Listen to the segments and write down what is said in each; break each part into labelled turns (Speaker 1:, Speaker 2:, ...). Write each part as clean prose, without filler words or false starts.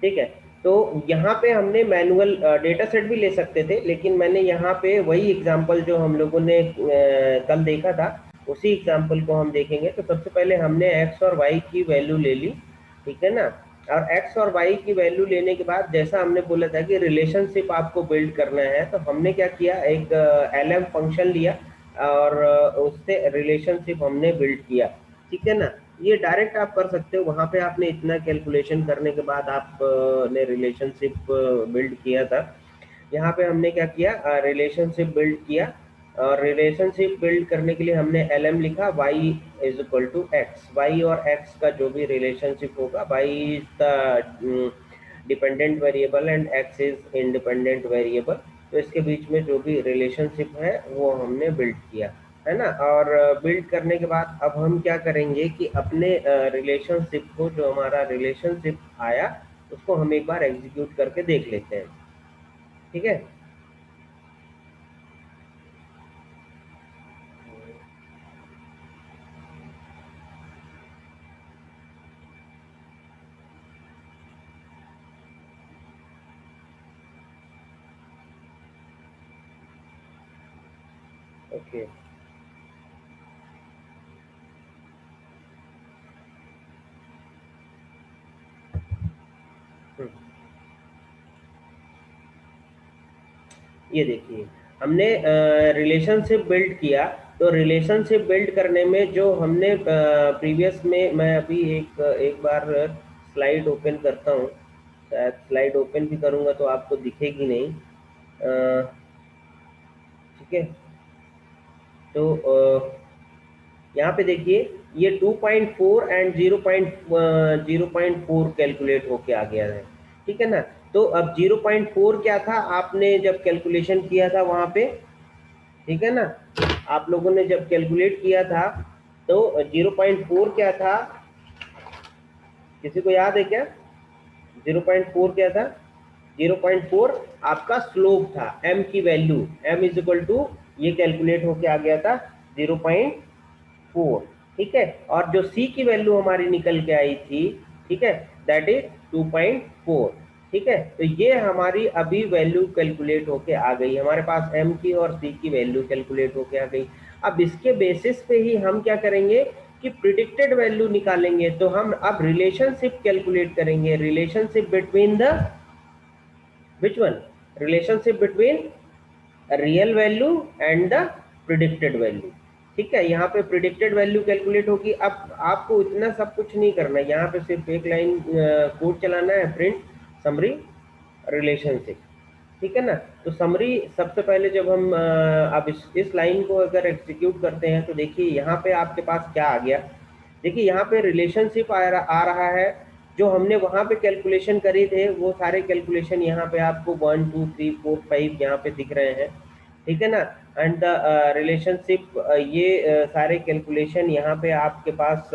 Speaker 1: ठीक है। तो यहाँ पे हमने मैनुअल डेटा सेट भी ले सकते थे, लेकिन मैंने यहाँ पे वही एग्जांपल जो हम लोगों ने कल देखा था, उसी एग्जांपल को हम देखेंगे। तो सबसे पहले हमने एक्स और वाई की वैल्यू ले ली, ठीक है ना। और एक्स और वाई की वैल्यू लेने के बाद जैसा हमने बोला था कि रिलेशनशिप आपको बिल्ड करना है, तो हमने क्या किया, एक lm फंक्शन लिया और उससे रिलेशनशिप हमने बिल्ड किया, ठीक है ना। ये डायरेक्ट आप कर सकते हो, वहाँ पे आपने इतना कैलकुलेशन करने के बाद आप ने रिलेशनशिप बिल्ड किया था। यहाँ पे हमने क्या किया, रिलेशनशिप बिल्ड किया। और रिलेशनशिप बिल्ड करने के लिए हमने एल लिखा, y is equal to X. Y और एक्स का जो भी रिलेशनशिप होगा, y is the dependent variable and x is independent variable, तो इसके बीच में जो भी रिलेशनशिप है वो हमने बिल्ड किया, है ना। और बिल्ड करने के बाद अब हम क्या करेंगे कि अपने रिलेशनशिप को, जो हमारा रिलेशनशिप आया, उसको हम एक बार एग्जीक्यूट करके देख लेते हैं, ठीक है। ओके। हम्म, ये देखिए, हमने रिलेशनशिप बिल्ड किया। तो रिलेशनशिप बिल्ड करने में जो हमने प्रीवियस में, मैं अभी एक एक बार स्लाइड ओपन करता हूँ, शायद स्लाइड ओपन भी करूँगा तो आपको दिखेगी नहीं, ठीक है। तो यहाँ पे देखिए, ये 2.4 एंड 0.4 कैलकुलेट होके आ गया है, ठीक है ना। तो अब 0.4 क्या था, आपने जब कैलकुलेशन किया था वहां पे, ठीक है ना, आप लोगों ने जब कैलकुलेट किया था तो 0.4 क्या था, किसी को याद है क्या? 0.4 क्या था? 0.4 आपका स्लोप था, m की value, m is equal to, ये कैलकुलेट होके आ गया था 0.4, ठीक है। और जो c की वैल्यू हमारी निकल के आई थी, ठीक है, दैट इज 2.4, ठीक है। तो ये हमारी अभी वैल्यू कैलकुलेट होके आ गई, हमारे पास m की और c की वैल्यू कैलकुलेट होके आ गई। अब इसके बेसिस पे ही हम क्या करेंगे कि प्रिडिक्टेड वैल्यू निकालेंगे। तो हम अब रिलेशनशिप कैलकुलेट करेंगे, relationship between the, which one, relationship between real value and the predicted value, ठीक है। यहाँ पे प्रिडिक्टेड वैल्यू कैलकुलेट होगी। अब आपको इतना सब कुछ नहीं करना है, यहाँ पे सिर्फ एक लाइन कोड चलाना है, प्रिंट समरी रिलेशनशिप, ठीक है ना। तो समरी सबसे पहले जब हम अब इस लाइन को अगर एग्जीक्यूट करते हैं तो देखिए यहाँ पे आपके पास क्या आ गया। देखिए यहाँ पे रिलेशनशिप आ रहा है, जो हमने वहाँ पे कैलकुलेशन करे थे वो सारे कैलकुलेशन यहाँ पे आपको 1 2 3 4 5 यहाँ पे दिख रहे हैं, ठीक है ना। एंड द रिलेशनशिप, ये सारे कैलकुलेशन यहाँ पे आपके पास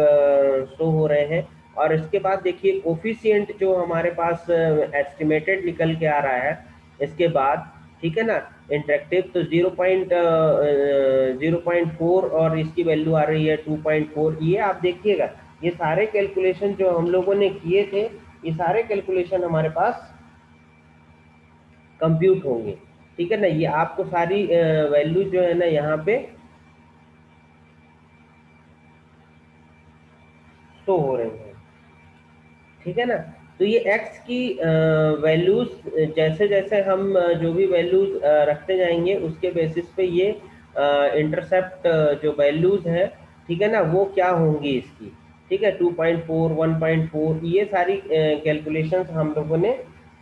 Speaker 1: शो हो रहे हैं। और इसके बाद देखिए कोफिशिएंट जो हमारे पास एस्टिमेटेड निकल के आ रहा है इसके बाद, ठीक है ना। इंटरेक्टिव तो 0.4 और इसकी वैल्यू आ रही है 2.4, ये आप देखिएगा, ये सारे कैलकुलेशन जो हम लोगों ने किए थे, ये सारे कैलकुलेशन हमारे पास कंप्यूट होंगे, ठीक है ना। ये आपको सारी वैल्यू जो है ना यहाँ पे शो हो रही है, ठीक है ना। तो ये x की वैल्यूज, जैसे जैसे हम जो भी वैल्यूज रखते जाएंगे उसके बेसिस पे ये इंटरसेप्ट जो वैल्यूज है, ठीक है ना, वो क्या होंगी इसकी, ठीक है। 2.4 1.4 ये सारी कैलकुलेशंस हम लोगों ने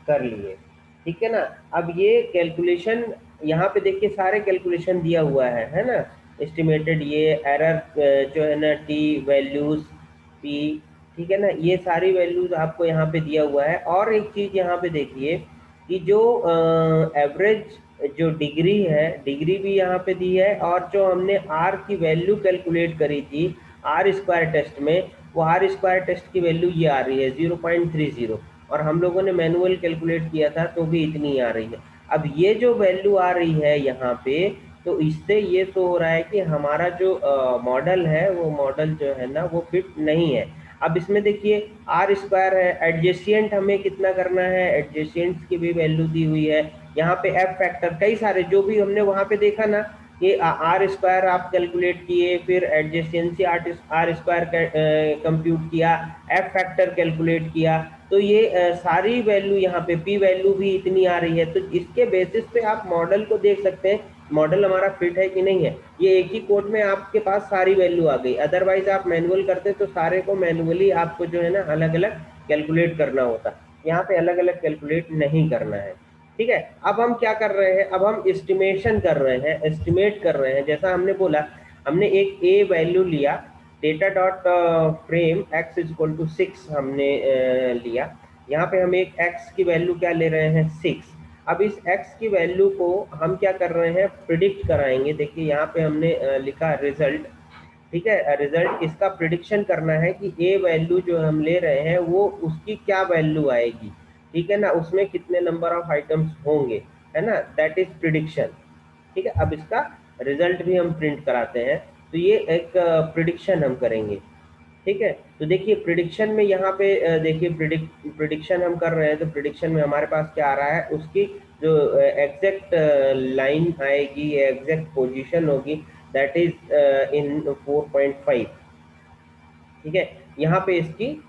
Speaker 1: कर लिए, ठीक है ना। अब ये कैलकुलेशन यहाँ पे देखिए सारे कैलकुलेशन दिया हुआ है ना। एस्टिमेटेड ये एरर जो है ना, टी वैल्यूज पी, ठीक है ना, ये सारी वैल्यूज आपको यहाँ पे दिया हुआ है। और एक चीज यहाँ पे देखिए कि जो एवरेज जो डिग्री है, डिग्री भी यहाँ पे दी है। और जो हमने आर की वैल्यू कैलकुलेट करी थी आर स्क्वायर टेस्ट में, वो आर स्क्वायर टेस्ट की वैल्यू ये आ रही है 0.30, और हम लोगों ने मैनुअल कैलकुलेट किया था तो भी इतनी आ रही है। अब ये जो वैल्यू आ रही है यहाँ पे, तो इससे ये तो हो रहा है कि हमारा जो मॉडल है वो मॉडल जो है ना वो फिट नहीं है। अब इसमें देखिए आर स्क्वायर है, एडजेसेंट हमें कितना करना है, एडजेसेंट की भी वैल्यू दी हुई है। यहाँ पे एफ फैक्टर कई सारे जो भी हमने वहाँ पे देखा ना, ये आर स्क्वायर आप कैलकुलेट किए, फिर एडजेसेंसी आर स्क्वायर कंप्यूट किया, एफ फैक्टर कैलकुलेट किया, तो ये सारी वैल्यू यहाँ पे पी वैल्यू भी इतनी आ रही है। तो इसके बेसिस पे आप मॉडल को देख सकते हैं, मॉडल हमारा फिट है कि नहीं है। ये एक ही कोड में आपके पास सारी वैल्यू आ गई, अदरवाइज आप मैनुअल करते तो सारे को मैनुअली आपको जो है ना अलग अलग कैलकुलेट करना होता, यहाँ पे अलग अलग कैलकुलेट नहीं करना है। ठीक है, अब हम क्या कर रहे हैं, अब हम एस्टिमेशन कर रहे हैं, एस्टिमेट कर रहे हैं। जैसा हमने बोला, हमने एक ए वैल्यू लिया, data dot frame X is equal to 6 हमने लिया। यहाँ पे हम एक एक्स की वैल्यू क्या ले रहे हैं, 6। अब इस x की वैल्यू को हम क्या कर रहे हैं, प्रिडिक्ट कराएंगे। देखिए यहाँ पे हमने लिखा रिजल्ट, ठीक है, रिजल्ट इसका प्रिडिक्शन करना है कि ए वैल्यू जो हम ले रहे हैं वो उसकी क्या वैल्यू आएगी, ठीक है ना, उसमें कितने नंबर ऑफ आइटम्स होंगे, है ना, दैट इज प्रिडिक्शन। ठीक है, अब इसका रिजल्ट भी हम प्रिंट कराते हैं, तो ये एक प्रिडिक्शन हम करेंगे। ठीक है, तो देखिए प्रिडिक्शन में यहाँ पे देखिए प्रिडिक्शन हम कर रहे हैं, तो प्रिडिक्शन में हमारे पास क्या आ रहा है, उसकी जो एग्जैक्ट लाइन आएगी, एग्जैक्ट पोजीशन होगी, दैट इज इन 4.5। ठीक है, यहाँ पे इसकी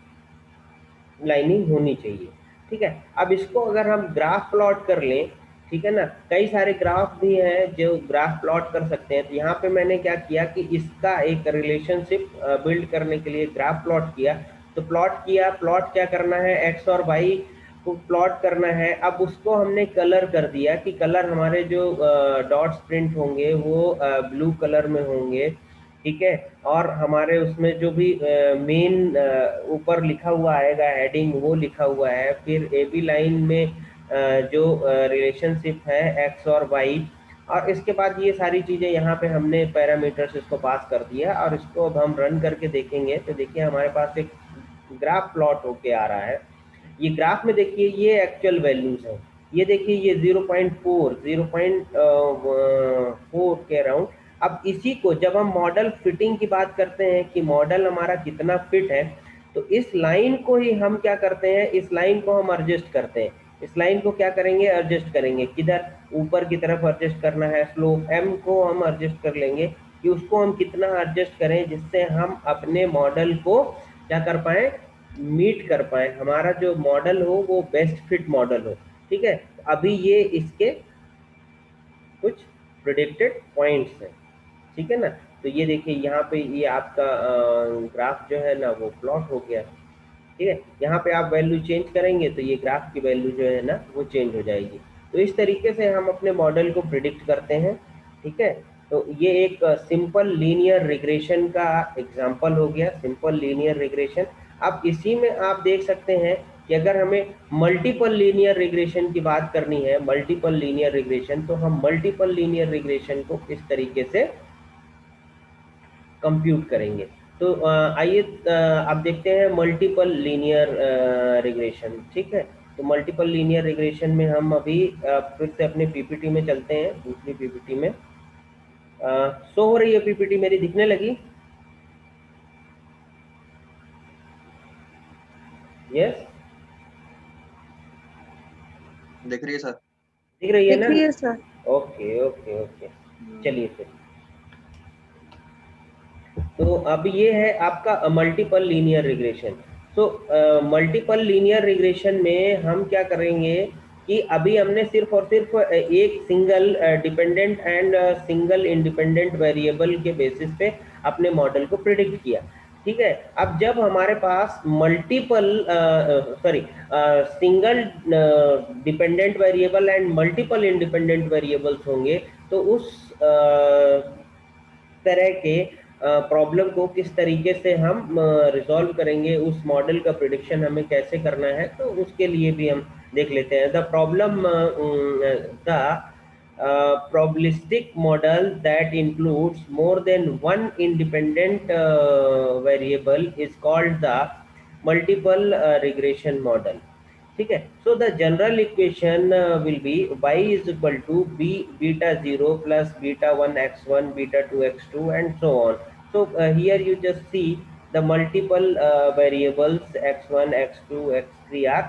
Speaker 1: लाइनिंग होनी चाहिए। ठीक है, अब इसको अगर हम ग्राफ प्लॉट कर लें, ठीक है ना, कई सारे ग्राफ भी हैं जो ग्राफ प्लॉट कर सकते हैं। तो यहाँ पे मैंने क्या किया कि इसका एक रिलेशनशिप बिल्ड करने के लिए ग्राफ प्लॉट किया। तो प्लॉट किया, प्लॉट क्या करना है, एक्स और वाई को प्लॉट करना है। अब उसको हमने कलर कर दिया कि कलर हमारे जो डॉट्स प्रिंट होंगे वो ब्लू कलर में होंगे। ठीक है, और हमारे उसमें जो भी मेन ऊपर लिखा हुआ आएगा हेडिंग, वो लिखा हुआ है। फिर ए बी लाइन में जो रिलेशनशिप है एक्स और वाई, और इसके बाद ये सारी चीज़ें यहाँ पे हमने पैरामीटर्स इसको पास कर दिया। और इसको अब हम रन करके देखेंगे, तो देखिए हमारे पास एक ग्राफ प्लॉट होके आ रहा है। ये ग्राफ में देखिए ये एक्चुअल वैल्यूज हैं, ये देखिए ये 0.4 0.4 के अराउंड। अब इसी को जब हम मॉडल फिटिंग की बात करते हैं कि मॉडल हमारा कितना फिट है, तो इस लाइन को ही हम क्या करते हैं, इस लाइन को हम एडजस्ट करते हैं। इस लाइन को क्या करेंगे, एडजस्ट करेंगे, किधर, ऊपर की तरफ एडजस्ट करना है। स्लोप m को हम एडजस्ट कर लेंगे कि उसको हम कितना एडजस्ट करें जिससे हम अपने मॉडल को क्या कर पाए, मीट कर पाए, हमारा जो मॉडल हो वो बेस्ट फिट मॉडल हो। ठीक है, अभी ये इसके कुछ प्रिडिक्टेड पॉइंट्स हैं। ठीक है ना, तो ये देखिए यहाँ पे ये आपका ग्राफ जो है ना वो प्लॉट हो गया। ठीक है, यहाँ पे आप वैल्यू चेंज करेंगे तो ये ग्राफ की वैल्यू जो है ना वो चेंज हो जाएगी। तो इस तरीके से हम अपने मॉडल को प्रिडिक्ट करते हैं। ठीक है, तो ये एक सिंपल लीनियर रिग्रेशन का एग्जांपल हो गया, सिंपल लीनियर रिग्रेशन। अब इसी में आप देख सकते हैं कि अगर हमें मल्टीपल लीनियर रिग्रेशन की बात करनी है, मल्टीपल लीनियर रिग्रेशन, तो हम मल्टीपल लीनियर रिग्रेशन को किस तरीके से कंप्यूट करेंगे। तो आइए आप देखते हैं मल्टीपल लीनियर रिग्रेशन। ठीक है, तो मल्टीपल लीनियर रिग्रेशन में हम अभी फिर से अपने पीपीटी में चलते हैं, दूसरी पीपीटी में। शो हो रही है पीपीटी मेरी, दिखने लगी? यस,
Speaker 2: दिख रही है सर।
Speaker 1: दिख रही है
Speaker 3: दिख
Speaker 1: ना?
Speaker 3: रही है सर।
Speaker 1: ओके ओके ओके, चलिए फिर। तो अब ये है आपका मल्टीपल लीनियर रिग्रेशन। तो मल्टीपल लीनियर रिग्रेशन में हम क्या करेंगे कि अभी हमने सिर्फ और सिर्फ एक single dependent and single independent variable के बेसिस पे अपने मॉडल को प्रिडिक्ट किया। ठीक है, अब जब हमारे पास multiple single dependent variable and multiple independent variables होंगे, तो उस तरह के प्रॉब्लम को किस तरीके से हम रिजॉल्व करेंगे, उस मॉडल का प्रिडिक्शन हमें कैसे करना है, तो उसके लिए भी हम देख लेते हैं। The problem, the probabilistic model that includes more than one independent variable is called the multiple regression model. ठीक है, so the general equation will be y is equal to b beta 0 plus beta 1 x1 beta 2 x2 and so on. So here you just see the multiple variables x1 x2 x3 are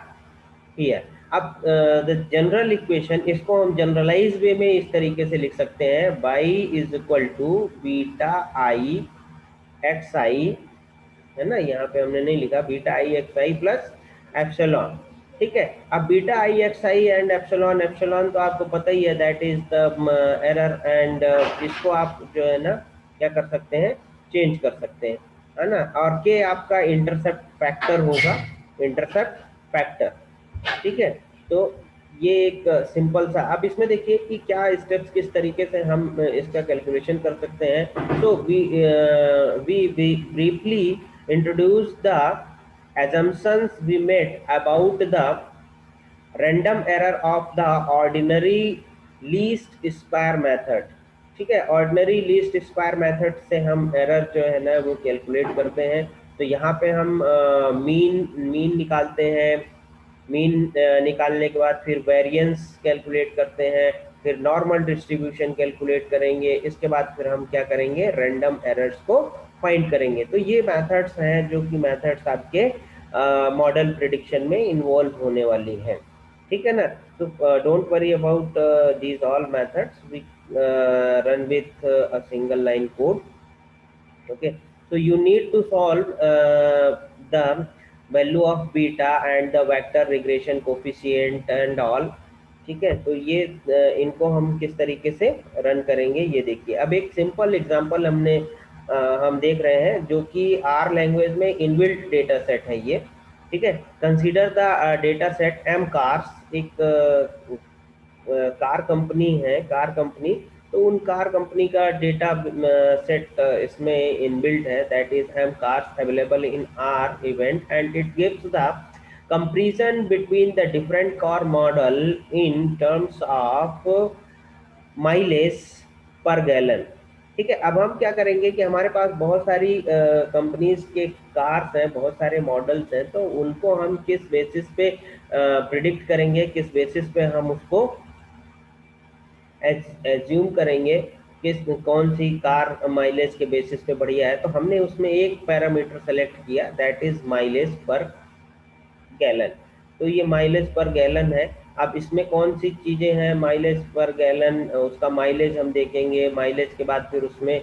Speaker 1: here. अब the general equation, इसको हम generalise वे में इस तरीके से लिख सकते हैं, y is equal to beta i x i, है ना, यहाँ पे हमने नहीं लिखा, beta i x i plus epsilon. ठीक है, अब beta i x i and epsilon, epsilon तो आपको पता ही है, that is the error, and इसको आप जो है ना क्या कर सकते हैं, चेंज कर सकते हैं, है ना, और के आपका इंटरसेप्ट फैक्टर होगा, इंटरसेप्ट फैक्टर। ठीक है, तो ये एक सिंपल सा, अब इसमें देखिए कि क्या स्टेप्स किस तरीके से हम इसका कैलकुलेशन कर सकते हैं। तो we briefly introduce the assumptions we made about the random error of the ordinary least square method। ठीक है, ऑर्डिनरी लीस्ट स्क्वायर मेथड से हम एरर जो है ना वो कैलकुलेट करते हैं। तो यहाँ पे हम मीन निकालते हैं, मीन निकालने के बाद फिर वेरिएंस कैलकुलेट करते हैं, फिर नॉर्मल डिस्ट्रीब्यूशन कैलकुलेट करेंगे, इसके बाद फिर हम क्या करेंगे, रैंडम एरर्स को फाइंड करेंगे। तो ये मेथड्स हैं जो कि मेथड्स आपके मॉडल प्रिडिक्शन में इन्वॉल्व होने वाली हैं। ठीक है ना, तो don't worry about these all methods, we run with a single line code। okay, so you need to solve the value of beta and the vector regression coefficient and all। ठीक है, तो ये इनको हम किस तरीके से रन करेंगे ये देखिए। अब एक सिंपल एग्जांपल हम देख रहे हैं जो कि आर लैंग्वेज में इनबिल्ट डेटा सेट है ये। ठीक है, consider the data set M cars, एक कार कंपनी है, कार कंपनी, तो उन कार कंपनी का डेटा सेट इसमें इनबिल्ट है, that is M cars available in R event and it gives the comparison between the different car model in terms of mileage per gallon. ठीक है, अब हम क्या करेंगे कि हमारे पास बहुत सारी कंपनीज के कार्स हैं, बहुत सारे मॉडल्स हैं, तो उनको हम किस बेसिस पे प्रिडिक्ट करेंगे, किस बेसिस पे हम उसको एज्यूम करेंगे किस कौन सी कार माइलेज के बेसिस पे बढ़िया है। तो हमने उसमें एक पैरामीटर सेलेक्ट किया, that is mileage per gallon. तो ये माइलेज पर गैलन है। अब इसमें कौन सी चीज़ें हैं माइलेज पर गैलन, उसका माइलेज हम देखेंगे, माइलेज के बाद फिर उसमें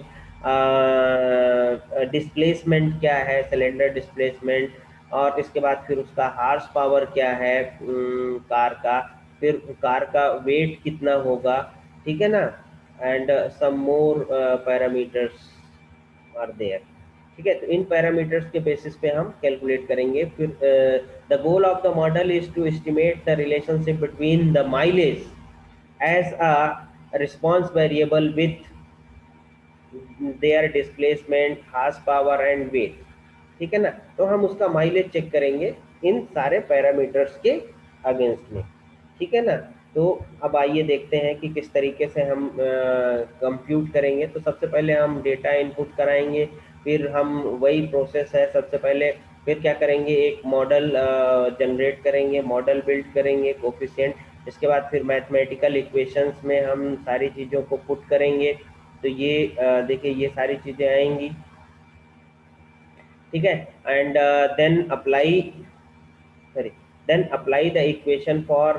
Speaker 1: डिस्प्लेसमेंट क्या है, सिलेंडर डिस्प्लेसमेंट, और इसके बाद फिर उसका हार्स पावर क्या है कार का, फिर कार का वेट कितना होगा। ठीक है ना, and some more parameters are there. ठीक है, तो इन पैरामीटर्स के बेसिस पे हम कैलकुलेट करेंगे। फिर the goal of the model is to estimate the relationship between the mileage as a response variable with their displacement, horse power and weight. ठीक है ना, तो हम उसका माइलेज चेक करेंगे इन सारे पैरामीटर्स के अगेंस्ट में। ठीक है ना, तो अब आइए देखते हैं कि किस तरीके से हम कंप्यूट करेंगे। तो सबसे पहले हम डेटा इनपुट कराएंगे, फिर हम वही प्रोसेस है, सबसे पहले फिर क्या करेंगे, एक मॉडल जनरेट करेंगे, मॉडल बिल्ड करेंगे कोफिशिएंट, इसके बाद फिर मैथमेटिकल इक्वेशंस में हम सारी चीज़ों को पुट करेंगे। तो ये देखिए ये सारी चीज़ें आएंगी। ठीक है, and then apply sorry then apply the equation for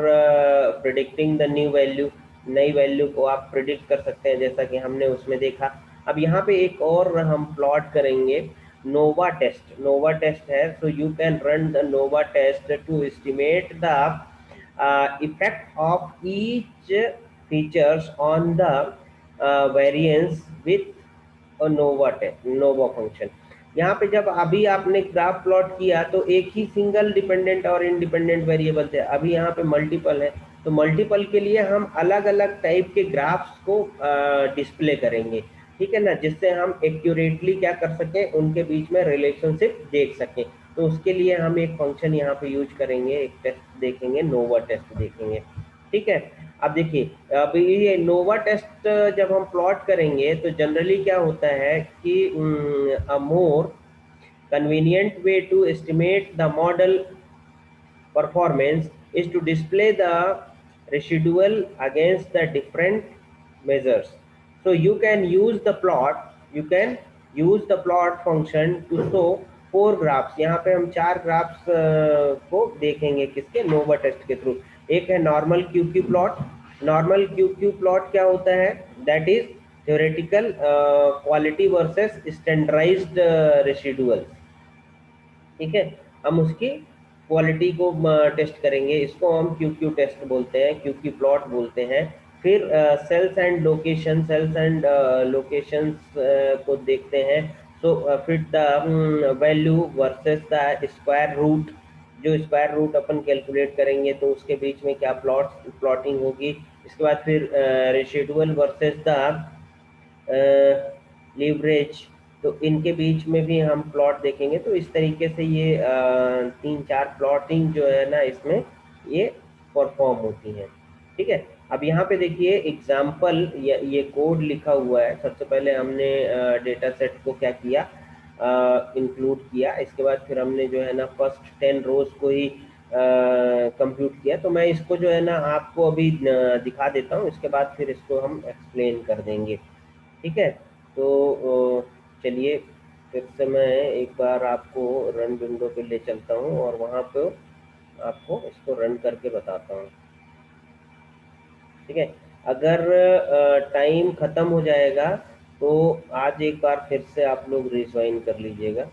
Speaker 1: predicting the new value. नई वैल्यू को आप प्रिडिक्ट कर सकते हैं जैसा कि हमने उसमें देखा। अब यहाँ पे एक और हम प्लॉट करेंगे, नोवा टेस्ट। नोवा टेस्ट है, so you can run the ANOVA test to estimate the effect of each features on the variance with ANOVA test, ANOVA function. यहाँ पे जब अभी आपने ग्राफ प्लॉट किया तो एक ही सिंगल डिपेंडेंट और इंडिपेंडेंट वेरिएबल थे, अभी यहाँ पे मल्टीपल है, तो मल्टीपल के लिए हम अलग अलग टाइप के ग्राफ्स को डिस्प्ले करेंगे। ठीक है ना, जिससे हम एक्यूरेटली क्या कर सकें, उनके बीच में रिलेशनशिप देख सकें। तो उसके लिए हम एक फंक्शन यहाँ पे यूज करेंगे, एक टेस्ट देखेंगे, नोवा टेस्ट देखेंगे। ठीक है, अब देखिए अब ये नोवा टेस्ट जब हम प्लॉट करेंगे तो जनरली क्या होता है कि अ मोर convenient way to estimate the model performance is to display the residual against the different measures। so you can use the plot, you can use the plot function to show 4 graphs. यहाँ पे हम 4 graphs को देखेंगे किसके, नोवा test के through. एक है normal Q plot. Normal Q plot क्या होता है, that is theoretical quality versus standardised residual. ठीक है, हम उसकी क्वालिटी को टेस्ट करेंगे, इसको हम क्यू टेस्ट बोलते हैं, क्यू प्लॉट बोलते हैं। फिर sales and location, sales and locations को देखते हैं। सो फिर the value versus the square root. जो स्क्वायर रूट अपन कैलकुलेट करेंगे तो उसके बीच में क्या प्लॉटिंग होगी। इसके बाद फिर रेसिडुअल वर्सेस द लीवरेज, तो इनके बीच में भी हम प्लॉट देखेंगे। तो इस तरीके से ये 3-4 प्लॉटिंग जो है ना इसमें ये परफॉर्म होती हैं। ठीक है, अब यहाँ पे देखिए एग्जाम्पल, ये कोड लिखा हुआ है। सबसे पहले हमने डेटा सेट को क्या किया, इंक्लूड किया। इसके बाद फिर हमने जो है ना फर्स्ट 10 रोज को ही कंप्यूट किया। तो मैं इसको जो है ना आपको अभी दिखा देता हूँ, इसके बाद फिर इसको हम एक्सप्लेन कर देंगे। ठीक है, तो चलिए फिर से मैं एक बार आपको रन विंडो पे ले चलता हूँ और वहाँ पे आपको इसको रन करके बताता हूँ। ठीक है, अगर टाइम ख़त्म हो जाएगा तो आज एक बार फिर से आप लोग रिज्वाइन कर लीजिएगा।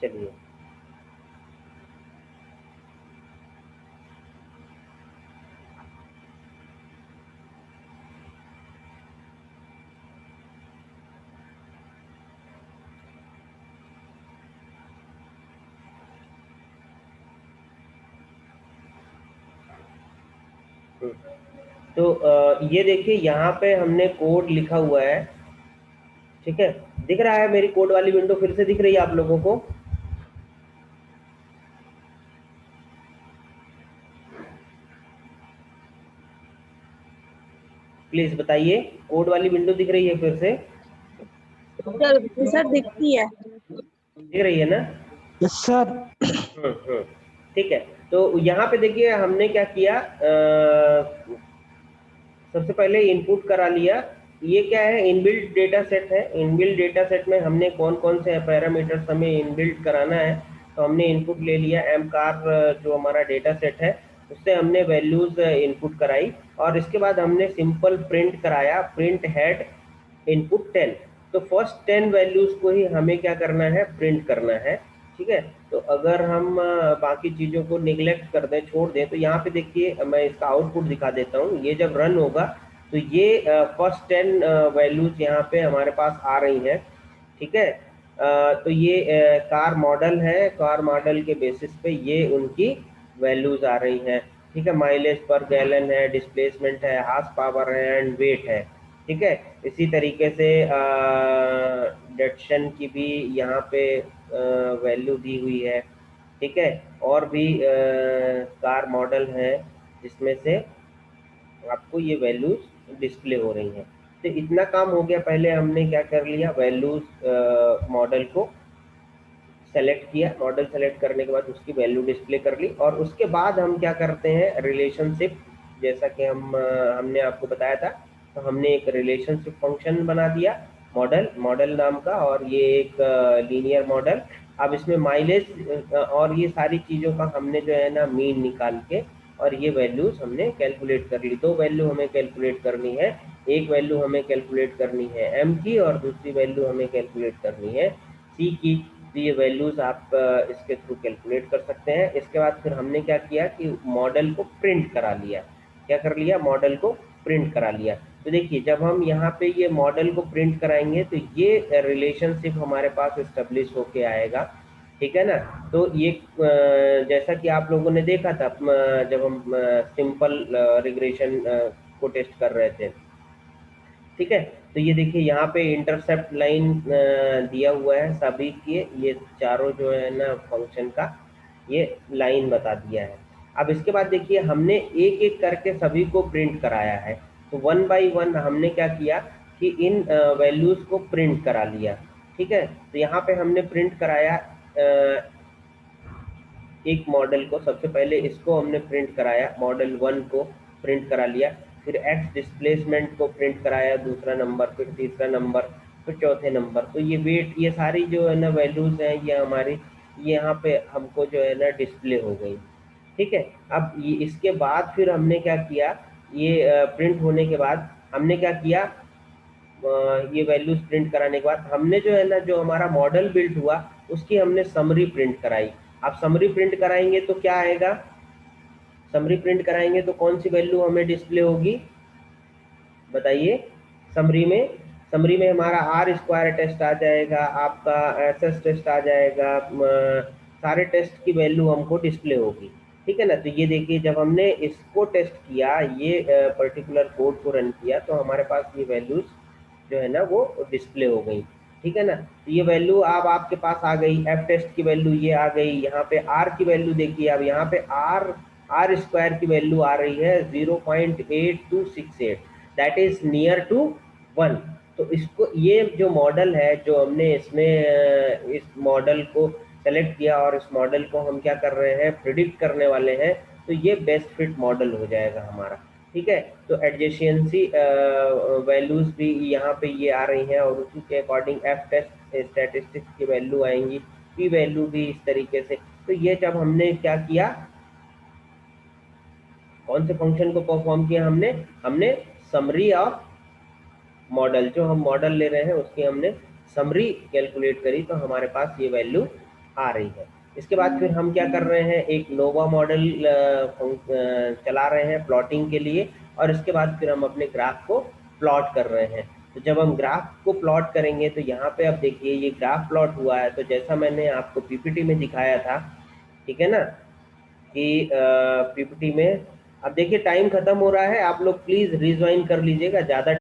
Speaker 1: चलिए, तो ये देखिए यहाँ पे हमने कोड लिखा हुआ है। ठीक है, दिख रहा है मेरी कोड वाली विंडो फिर से दिख रही है आप लोगों को? प्लीज बताइए, कोड वाली विंडो दिख रही है फिर से?
Speaker 3: सर दिखती है।
Speaker 1: दिख रही है ना?
Speaker 3: Yes sir.
Speaker 1: ठीक है, तो यहाँ पे देखिए हमने क्या किया, सबसे पहले इनपुट करा लिया। ये क्या है, इनबिल्ट डेटा सेट है। इनबिल्ट डेटा सेट में हमने कौन कौन से पैरामीटर्स हमें इनबिल्ट कराना है, तो हमने इनपुट ले लिया एम कार, जो हमारा डेटा सेट है उससे हमने वैल्यूज इनपुट कराई। और इसके बाद हमने सिंपल प्रिंट कराया, प्रिंट हेड इनपुट 10। तो फर्स्ट 10 वैल्यूज को ही हमें क्या करना है, प्रिंट करना है। ठीक है, तो अगर हम बाकी चीज़ों को निगलेक्ट कर दें, छोड़ दें, तो यहाँ पे देखिए मैं इसका आउटपुट दिखा देता हूँ। ये जब रन होगा तो ये फर्स्ट 10 वैल्यूज यहाँ पे हमारे पास आ रही हैं। ठीक है, तो ये कार मॉडल है, कार मॉडल के बेसिस पे ये उनकी वैल्यूज आ रही हैं। ठीक है, माइलेज पर गैलन है, डिस्प्लेसमेंट है, हार्स पावर है एंड वेट है। ठीक है, इसी तरीके से डेटशन की भी यहाँ पे वैल्यू दी हुई है। ठीक है, और भी कार मॉडल है जिसमें से आपको ये वैल्यूज डिस्प्ले हो रही हैं। तो इतना काम हो गया। पहले हमने क्या कर लिया, वैल्यूज मॉडल को सेलेक्ट किया, मॉडल सेलेक्ट करने के बाद उसकी वैल्यू डिस्प्ले कर ली। और उसके बाद हम क्या करते हैं, रिलेशनशिप, जैसा कि हमने आपको बताया था, तो हमने एक रिलेशनशिप फंक्शन बना दिया मॉडल नाम का, और ये एक लीनियर मॉडल। अब इसमें माइलेज और ये सारी चीज़ों का हमने जो है ना मीन निकाल के और ये वैल्यूज हमने कैलकुलेट कर ली। 2 वैल्यू हमें कैलकुलेट करनी है, एक वैल्यू हमें कैलकुलेट करनी है एम की और दूसरी वैल्यू हमें कैलकुलेट करनी है सी की। तो ये वैल्यूज आप इसके थ्रू कैलकुलेट कर सकते हैं। इसके बाद फिर हमने क्या किया कि मॉडल को प्रिंट करा लिया। क्या कर लिया, मॉडल को प्रिंट करा लिया। तो देखिए जब हम यहाँ पे ये मॉडल को प्रिंट कराएंगे तो ये रिलेशनशिप हमारे पास एस्टेब्लिश होके आएगा। ठीक है ना? तो ये जैसा कि आप लोगों ने देखा था जब हम सिंपल रिग्रेशन को टेस्ट कर रहे थे। ठीक है, तो ये देखिए यहाँ पे इंटरसेप्ट लाइन दिया हुआ है सभी के, ये चारों जो है ना फंक्शन का ये लाइन बता दिया है। अब इसके बाद देखिए हमने एक एक करके सभी को प्रिंट कराया है। तो 1 बाई 1 हमने क्या किया कि इन वैल्यूज को प्रिंट करा लिया। ठीक है, तो यहाँ पे हमने प्रिंट कराया एक मॉडल को। सबसे पहले इसको हमने प्रिंट कराया, मॉडल 1 को प्रिंट करा लिया, फिर एक्स डिस्प्लेसमेंट को प्रिंट कराया दूसरा नंबर, फिर तीसरा नंबर, फिर चौथे नंबर। तो ये वेट, ये सारी जो है ना वैल्यूज हैं, ये हमारी यहाँ पे हमको जो है ना डिस्प्ले हो गई। ठीक है, अब ये इसके बाद फिर हमने क्या किया, ये प्रिंट होने के बाद हमने क्या किया, ये वैल्यूज प्रिंट कराने के बाद हमने जो है ना, जो हमारा मॉडल बिल्ड हुआ उसकी हमने समरी प्रिंट कराई। आप समरी प्रिंट कराएंगे तो क्या आएगा, समरी प्रिंट कराएंगे तो कौन सी वैल्यू हमें डिस्प्ले होगी बताइए। समरी में हमारा आर स्क्वायर टेस्ट आ जाएगा, आपका एसएस टेस्ट आ जाएगा, सारे टेस्ट की वैल्यू हमको डिस्प्ले होगी। ठीक है ना, तो ये देखिए जब हमने इसको टेस्ट किया, ये पर्टिकुलर कोड को रन किया, तो हमारे पास ये वैल्यूज जो है ना वो डिस्प्ले हो गई। ठीक है ना, तो ये वैल्यू अब आपके पास आ गई, एफ टेस्ट की वैल्यू ये आ गई। यहाँ पे आर की वैल्यू देखिए, अब यहाँ पे आर स्क्वायर की वैल्यू आ रही है 0.8268, दैट इज नियर टू 1। तो इसको, ये जो मॉडल है जो हमने इसमें इस मॉडल को सेलेक्ट किया और इस मॉडल को हम क्या कर रहे हैं, प्रिडिक्ट करने वाले हैं, तो ये बेस्ट फिट मॉडल हो जाएगा हमारा। ठीक है, तो एडजेसेंसी वैल्यूज भी यहाँ पे ये आ रही हैं और उसी के अकॉर्डिंग एफ टेस्ट स्टैटिस्टिक्स की वैल्यू आएंगी, पी वैल्यू भी इस तरीके से। तो ये जब हमने क्या किया, कौन से फंक्शन को परफॉर्म किया हमने समरी ऑफ मॉडल, जो हम मॉडल ले रहे हैं उसकी हमने समरी कैलकुलेट करी, तो हमारे पास ये वैल्यू आ रही है। इसके बाद फिर हम क्या कर रहे हैं, एक नोवा मॉडल चला रहे हैं प्लॉटिंग के लिए, और इसके बाद फिर हम अपने ग्राफ को प्लॉट कर रहे हैं। तो जब हम ग्राफ को प्लॉट करेंगे तो यहाँ पे अब देखिए ये ग्राफ प्लॉट हुआ है, तो जैसा मैंने आपको पीपीटी में दिखाया था, ठीक है ना, कि पीपीटी में, अब देखिए टाइम खत्म हो रहा है, आप लोग प्लीज रिज्वाइन कर लीजिएगा, ज़्यादा